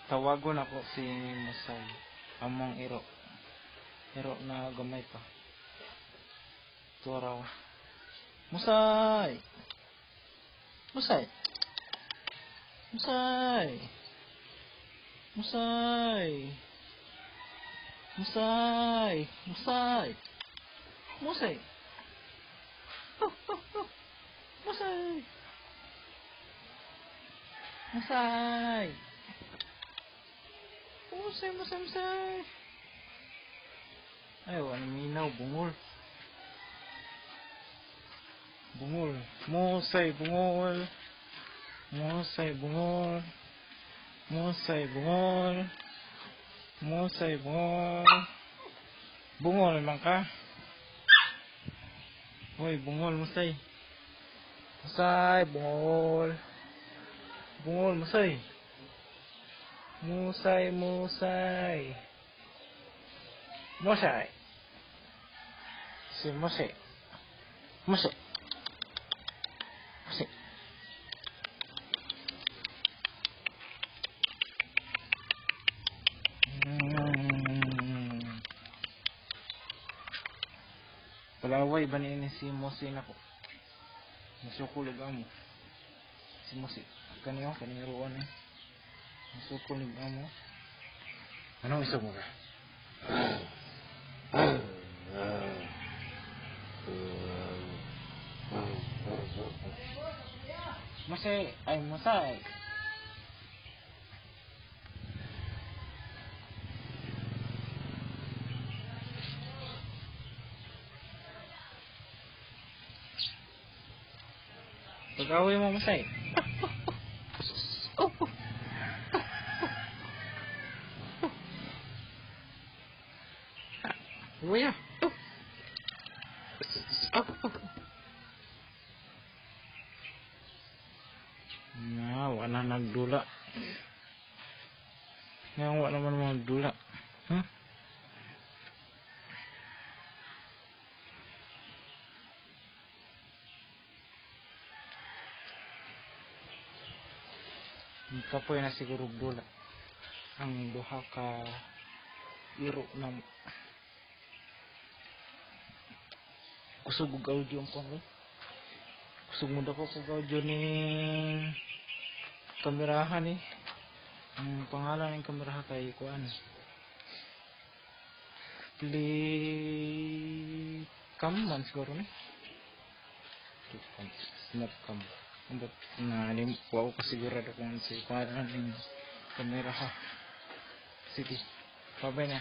Tawagon ako si Musay. Among iro. Iro na gamay pa. Turaw. Musay! Musay! Musay! Musay! Musay! Musay! Musay! Musay! Musay! Musay! Musay! Musay! Ay, wala minaw. Bungol. Bungol. Musay! Bungol! Musay! Bungol! Musay! Bungol! Musay! Bungol! Bungol man ka? Hoy, bungol, Musay! Musay! Bungol! Bungol, Musay! Musay! Musay! Musay! Si Musay! Musay! Musay! Palaway ba ni si Musay na ko? Masukulig amo. Si Musay. Kaniyo, kaniruan eh. Masukulig amo. Anong isog mo ka? Musay! Ay, Musay! Pag-away mo, Musay. Uya. Na, wala nagdula. Nga, wala naman magdula. Huh? Kapoy na siguro dula ang duha ka iro na kusog og audio ang pang kusog mo dako kog audio ni kamerahan eh. Ang pangalan ng kamerahan kay kuan Flickcam man siguro ni Snapcam. But na alim wow ko sigurado kung si kuan ang kamera ha. Sige, pabay na.